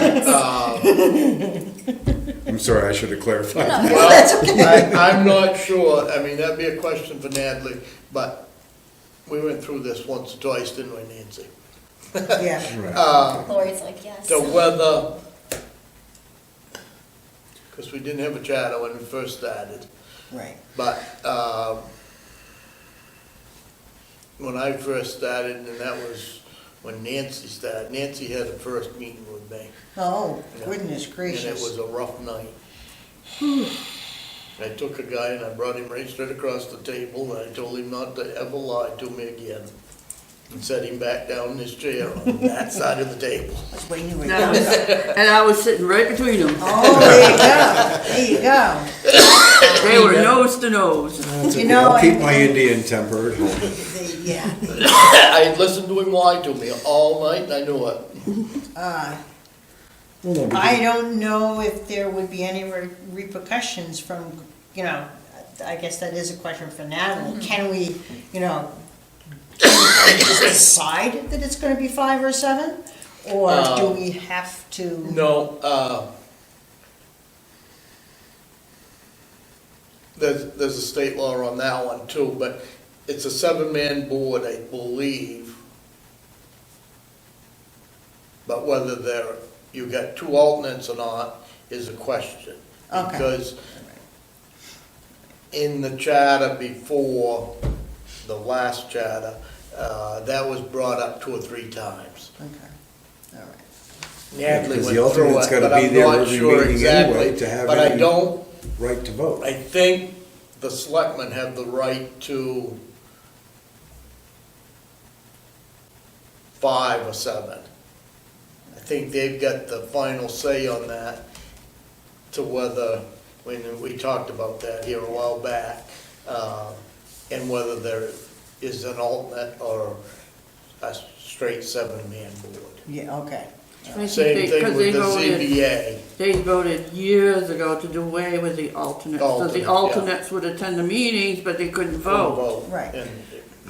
I'm sorry, I should have clarified. No, Well, That's okay. I'm not sure, I mean, that'd be a question for Natalie, but we went through this once or twice, didn't we, Nancy? Yeah, Right. Lori's like, yes. To whether, because we didn't have a charter when we first started, right. but, when I first started, and that was when Nancy started, Nancy had the first meeting with me. Oh, Yeah. goodness And it gracious. was a rough night. I took a guy and I brought him right straight across the table, and I told him not to ever lie to me again. And set him back down in his chair on that side of the table. That's when you were And I was- young. and I was sitting right between them. Oh, there you go, there you go. They were nose to nose. That's You okay. know, I'll keep and- my Indian temper at home. Yeah, I listened to him lie to me all night, and I knew it. I don't know if there would be any repercussions from, I guess that is a question for Natalie. Can we, just decide that it's gonna be 5 or 7? Or do we have to? No, there's a state law on that one too, but it's a 7-man board, I believe. But whether you got 2 alternates or not is a question. Okay. Because in the charter before, the last charter, that was brought up 2 or 3 times. Okay, all right. Natalie Because the went through alternate's it, gotta but be I'm there not every sure meeting exactly. anyway to have But I any- don't, Right to vote. I think the selectmen have the right to 5 or 7. I think they've got the final say on that, to whether, when we talked about that here a while back, and whether there is an alternate or a straight 7-man board. Yeah, okay. I think Same thing because with the voted- ZBA. They voted years ago to do away with the alternates, so Alternate, the yeah. alternates would attend the meetings, but they couldn't vote. Right. And-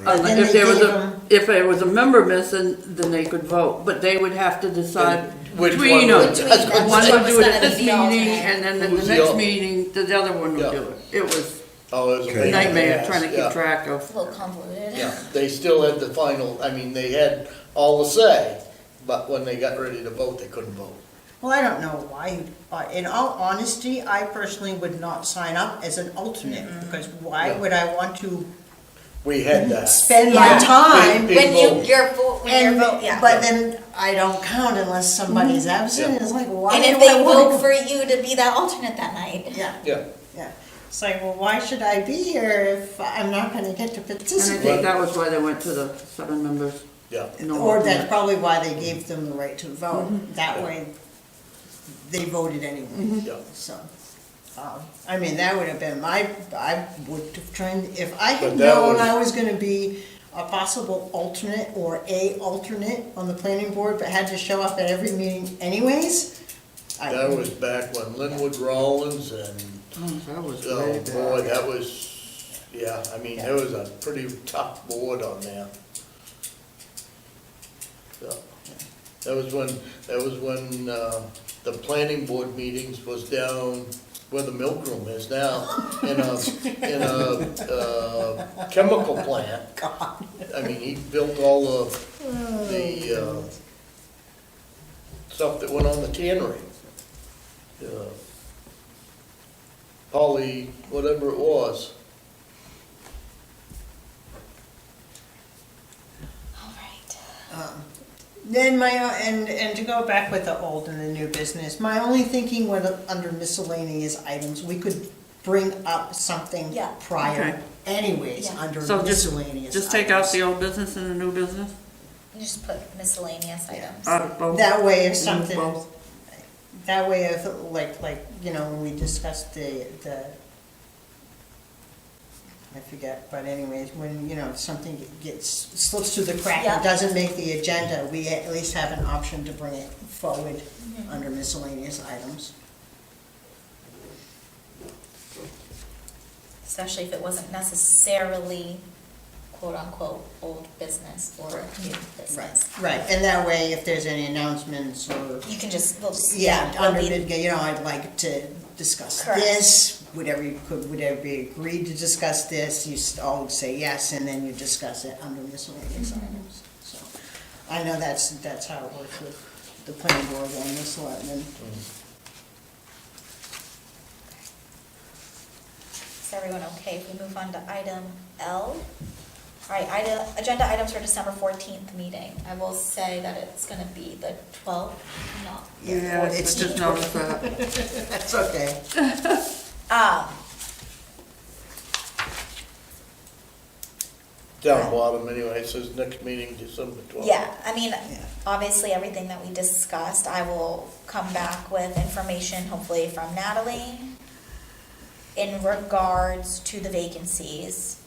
But then If they there was gave a, 'em- if there was a member missing, then they could vote, but they would have to decide Which between one them. would- Between that's them, One who would was do it gonna at be this the meeting, alternate. and then at Who's the the next al- meeting, the other one would Yeah. do it. It was Oh, it was a Okay. a pain in the nightmare ass, trying to yeah. keep track It's of. a little convoluted. Yeah, they still had the final, I mean, they had all the say, but when they got ready to vote, they couldn't vote. Well, I don't know why, in all honesty, I personally would not sign up as an alternate, because why Yeah. would I want to We had that. spend my Yeah. time? Big When you, vote. you're, when you're And, vote, yeah. but then I don't count unless somebody's absent, Yeah. and it's like, why And do if I they wanna vote go? for you to be that alternate that night. Yeah, Yeah, yeah, it's like, well, why should I be here if I'm not gonna get to And I participate? think that was why they went to the 7 members. yeah. no Or that's alternate. probably why they gave them the right to vote, that way they voted anyway. Yeah. So, I mean, that would have been I would have tried, if I had But that known was- I was gonna be a possible alternate or a alternate on the planning board, but had to show up at every meeting anyways. That was back when Linwood Rollins and, Oh, that was oh way boy, back. that was, yeah, I mean, there was a pretty tough board on there. So, that was when, the planning board meetings was down where the milk room is now, in a chemical plant. I mean, he built all the stuff that went on the tannery. Poly, whatever it was. All right. Then and to go back with the old and the new business, my only thinking was under miscellaneous items, we could bring up something Yeah. prior Okay. anyways, Yeah. under So miscellaneous just take out items. the old business and the new business? Just put miscellaneous items. Out of both? That way if Remove something, both. that way if, like, when we discussed the I forget, but anyways, when, you know, something slips through the crack Yeah. and doesn't make the agenda, we at least have an option to bring it forward Mm-hmm. under miscellaneous items. Especially if it wasn't necessarily quote-unquote old business or new business. Right, and that way, if there's any announcements or, You can just, we'll just, yeah, it'll under be- mid, you know, I'd like to discuss Correct. this, would everybody agreed to discuss this, you all would say yes, and then you discuss it under miscellaneous Mm-hmm. items, so. I know that's how it works with the planning board and the selectmen. Is everyone okay if we move on to item L? All right, agenda items for December 14th meeting. I will say that it's gonna be the 12th, not the Yeah, 14th. it's just notice that. That's okay. Down bottom anyway, it says next meeting December 12th. Yeah, I mean, Yeah. obviously, everything that we discussed, I will come back with information, hopefully from Natalie, in regards to the vacancies.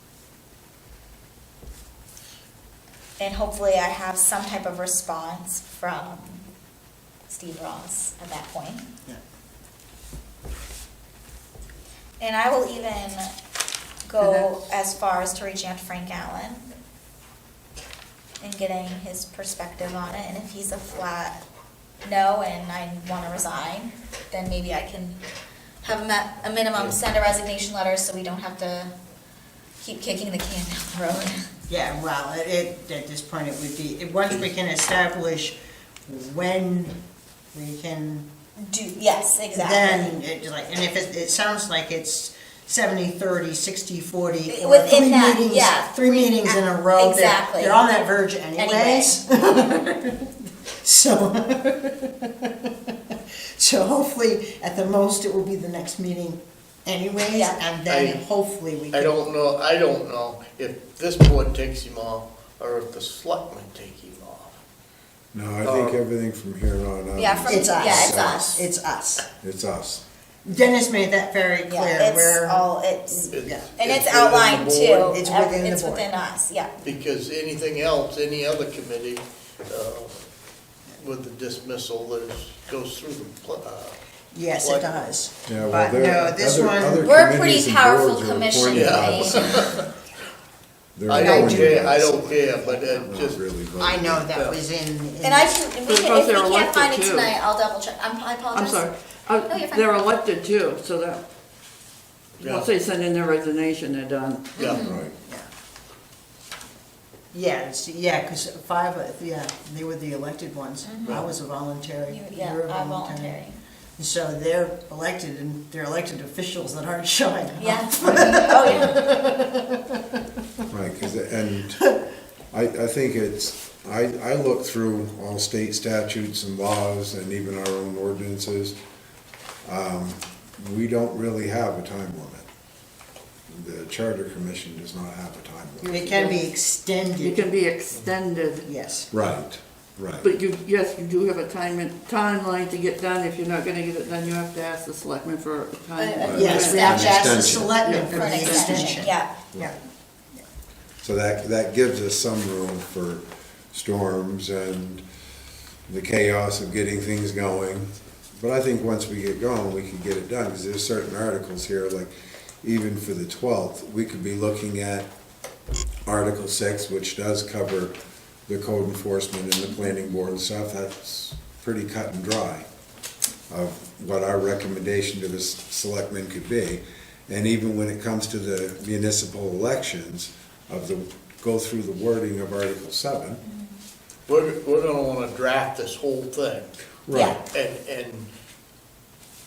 And hopefully I have some type of response from Steve Ross at that point. Yeah. And I will even go as far as to reaching out to Frank Allen and getting his perspective on it. And if he's a flat no and I want to resign, then maybe I can have him at a minimum send a resignation letter so we don't have to keep kicking the can down the road. Yeah, well, at this point, it would be, once we can establish when we can, Yes, exactly. then, and if it sounds like it's 70-30, 60-40, or Within three that, meetings, yeah. 3 meetings in a row, Exactly. they're on that verge anyways. So, so hopefully, at the most, it will be the next meeting anyways, Yeah. and then I- hopefully we I can. don't know if this board takes him off, or if the selectmen take him off. No, I think everything from here on out. Yeah, from- It's us. yeah, it's us. It's us. It's us. Dennis made that very Yeah, clear, it's where, all, it's, It's- and it's within the outlined board, too. It's within the It's board. within us, yeah. Because anything else, any other committee, with the dismissal, goes through the, yes, it does. Yeah, well, But there- no, this other- one, other We're a committees pretty and powerful boards are commission, appointed by right? us. They're I don't appointed care, by I us. don't care, but it Not just, really voted. I know that was in. And I can, if we But can, if we they're can't find it elected, too. tonight, I'll double check. I I'm apologize. sorry. No, you're fine. They're elected too, so that, Yeah. once they send in their resignation, they're done. yeah. Right. Yeah, because they were the elected ones. I was a voluntary. You- you Yeah, were a I'm voluntary. And so they're elected, and they're elected officials that aren't showing up. Yeah. Oh, yeah. Right, 'cause and I think I look through all state statutes and laws and even our own ordinances. We don't really have a time limit. The Charter Commission does not have a time limit. It can be You extended, can be extended, yes. Right, right. but yes, you do have a timeline to get done. If you're not gonna get it done, you have to ask the selectmen for a time. Yes, we have to ask the Extension. selectmen Yeah. for For an the extension, extension. yeah. Yeah. So that gives us some room for storms and the chaos of getting things going. But I think once we get going, we can get it done, because there's certain articles here, like even for the 12th, we could be looking at Article 6, which does cover the code enforcement and the planning board and stuff. That's pretty cut and dry of what our recommendation to the selectmen could be. And even when it comes to the municipal elections, go through the wording of Article 7. We're gonna wanna draft this whole thing. Yeah. And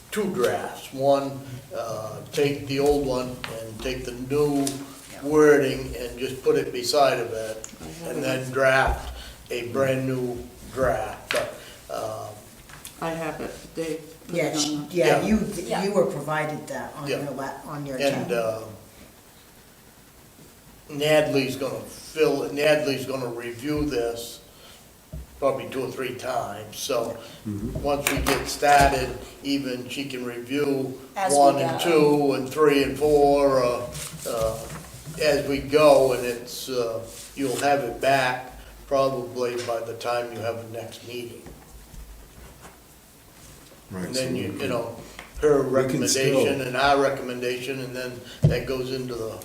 two drafts. One, take the old one and take the new wording and just put it beside of it. And then draft a brand new draft. But, I have it, they put Yeah, it on. yeah, Yeah. you were provided that on Yeah. on your and, tab. Natalie Natalie's gonna review this probably 2 or 3 times, so once we get started, even she can review As we 1 and go. 2 and 3 and 4, as we go, and it's, you'll have it back probably by the time you have the next meeting. Right, And so then we you can- know, her we can still- recommendation and our recommendation, and then that goes into the,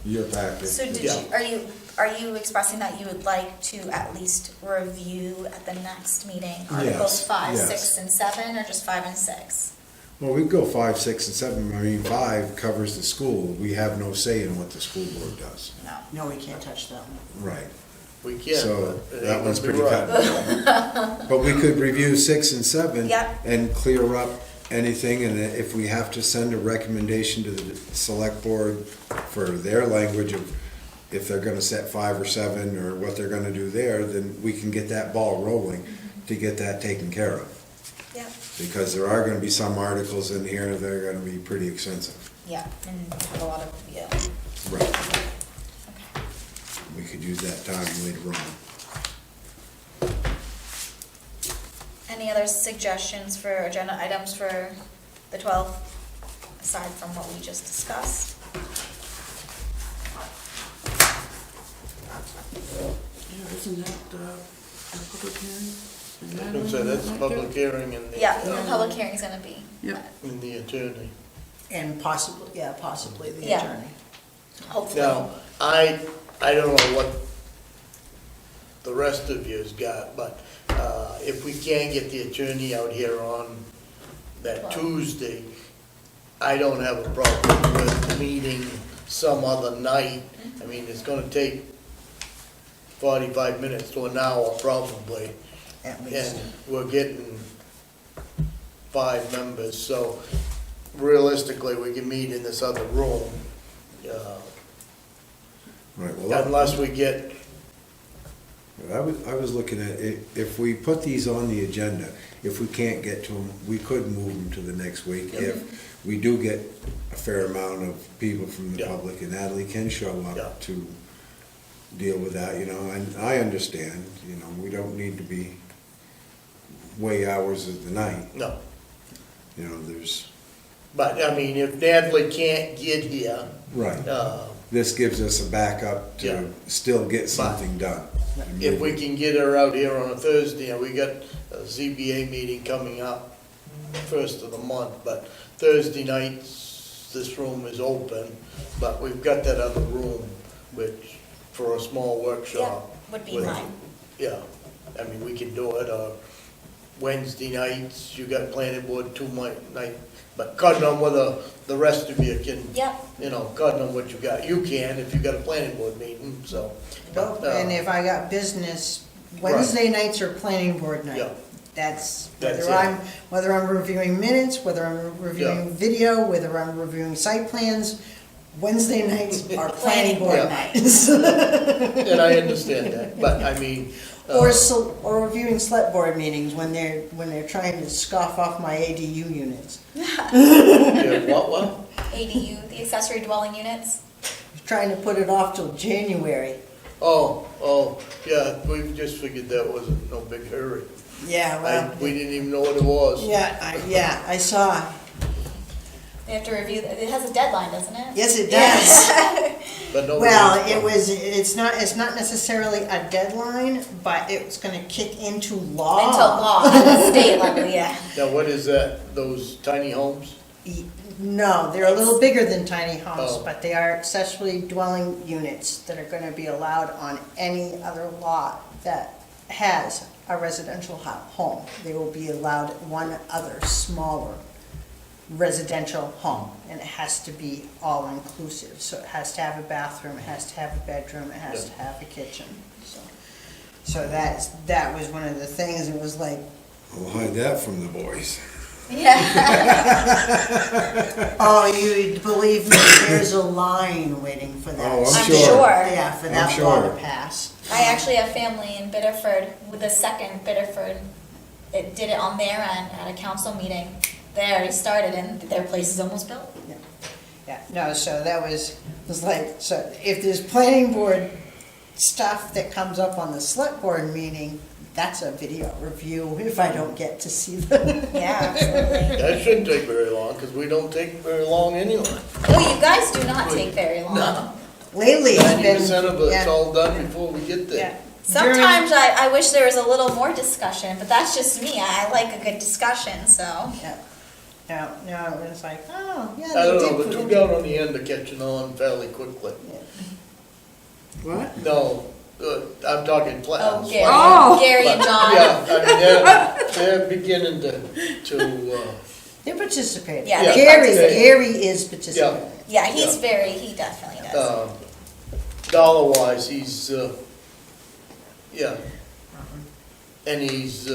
Your packet. So did Yeah. you, are you expressing that you would like to at least review at the next meeting Articles Yes, 5, yes. 6, and 7, or just 5 and 6? Well, we go 5, 6, and 7. I mean, 5 covers the school. We have no say in what the school board does. No. No, we can't touch that one. Right. we can, So but it that ain't one's gonna be pretty right. cut. But we could review 6 and 7. Yep. And clear up anything, and if we have to send a recommendation to the select board for their language of if they're gonna set 5 or 7 or what they're gonna do there, then we can get that ball rolling to get that taken care of. Yep. Because there are gonna be some articles in here that are gonna be pretty extensive. Yeah, and have a lot of, yeah. Right. Okay. We could use that time later on. Any other suggestions for agenda items for the 12th, aside from what we just discussed? Yeah, isn't that the public hearing? Is that And so on that's that public too? hearing and the, Yeah, the public hearing's gonna be. Yep. and the attorney. And possibly, yeah, possibly the Yeah. attorney. Hopefully. Now, I don't know what the rest of you's got, but, if we can get the attorney out here on that Well. Tuesday, I don't have a problem with meeting some other night. I mean, it's gonna take 45 minutes to an hour probably, At least. and we're getting 5 members, so realistically, we can meet in this other room. Right, well, Unless we get, I was looking at, if we put these on the agenda, if we can't get to them, we could move them to the next week. Yep. If we do get a fair amount of people from the Yeah. public, and Natalie can show Yeah. up to deal with that, you know, and I understand, you know, we don't need to be way hours of the night, no. you know, there's, But, I mean, if Natalie can't get here, right. uh, This gives us a backup Yeah. to still get something done. if we can get her out here on a Thursday, and we got a ZBA meeting coming up first of the month, but Thursday nights, this room is open, but we've got that other room, which, for a small Yeah, workshop. would be with- fine. Yeah, I mean, we can do it, Wednesday nights, you got planning board 2 night, but cutting on whether the rest of you can, Yep, you know, cutting on what you got. You can if you got a planning board meeting, so. Well, but, and if I got business, Wednesday nights are planning board night. Yeah. That's, That's whether I'm reviewing minutes, whether I'm reviewing video, whether I'm reviewing site plans, Wednesday nights are planning board Yeah. nights. And I understand that, but I mean. Or reviewing select board meetings when they're trying to scoff off my ADU units. Yeah, what? ADU, the accessory dwelling units. Trying to put it off till January. Oh, yeah, we just figured that wasn't no big hurry. Yeah, We didn't even know what it was. I saw. They have to review, it has a deadline, doesn't it? Yes, it does. But nobody. Well, it's not necessarily a deadline, but it's gonna kick into law. Into law, at the state level, yeah. Now, what is that, those tiny homes? No, they're a little bigger than tiny homes, Oh. but they are accessory dwelling units that are gonna be allowed on any other lot that has a residential home. They will be allowed one other smaller residential home, and it has to be all-inclusive. So it has to have a bathroom, it has to have a bedroom, it has to have a kitchen, so that was one of the things, it was like, I'll hide that from the boys. Yeah. oh, you believe me, there's a line waiting for that. Oh, I'm I'm sure. sure. Yeah, for I'm that law to sure. pass. I actually have family in Biddeford, with the second Biddeford, it did it on their end at a council meeting. They already started and their place is almost built. Yeah, no, so that was like, so if there's planning board stuff that comes up on the select board meeting, that's a video review if I don't get to see them. Yeah, absolutely. That shouldn't take very long, because we don't take very long anyway. Oh, you guys do not take very long. No. Lately, it's been. 90% of it's yeah. all done before we get Yeah. there. Sometimes I wish there was a little more discussion, but that's just me. I like a good discussion, so. Yeah, no, it was like, oh, yeah, I they don't did know, the put two in- down on the end are catching on fairly quickly. What? No, I'm talking plans. Oh, Gary, Oh. Gary and John. Yeah, I mean, they're beginning to, They're participating. Yeah, they Gary, participate. Gary is participating. Yeah, he's Yeah. he definitely does. dollar-wise, he's, yeah. And he's,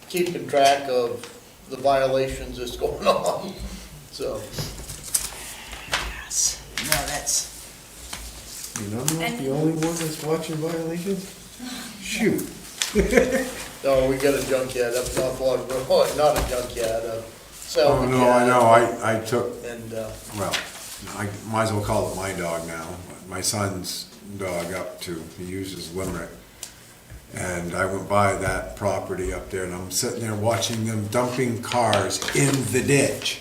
keeping track of the violations that's going on, so. Yes. No, that's, And I'm not the only one that's watching violations? Shoot. No, we got a junkyard up North Water Road, not a junkyard, a Oh, salvage no, I yard. know, I took, And, well, I might as well call it my dog now, my son's dog up to, he uses Limerick. And I went by that property up there and I'm sitting there watching them dumping cars in the ditch.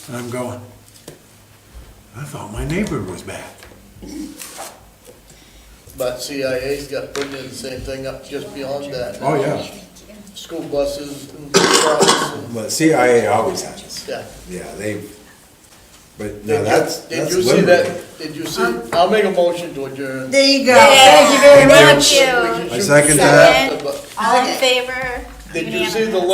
And I'm going, I thought my neighbor was bad. but CIA's got putting in the same thing up just beyond that. Oh, yeah, School buses and trucks and, but CIA always has, yeah. yeah, they, but Did now you- that's Did you see Limerick. that, did you see, I'll make a motion to adjourn. there you go. Yeah, Thank you very thank much. you. I second that. All in favor? Did you see the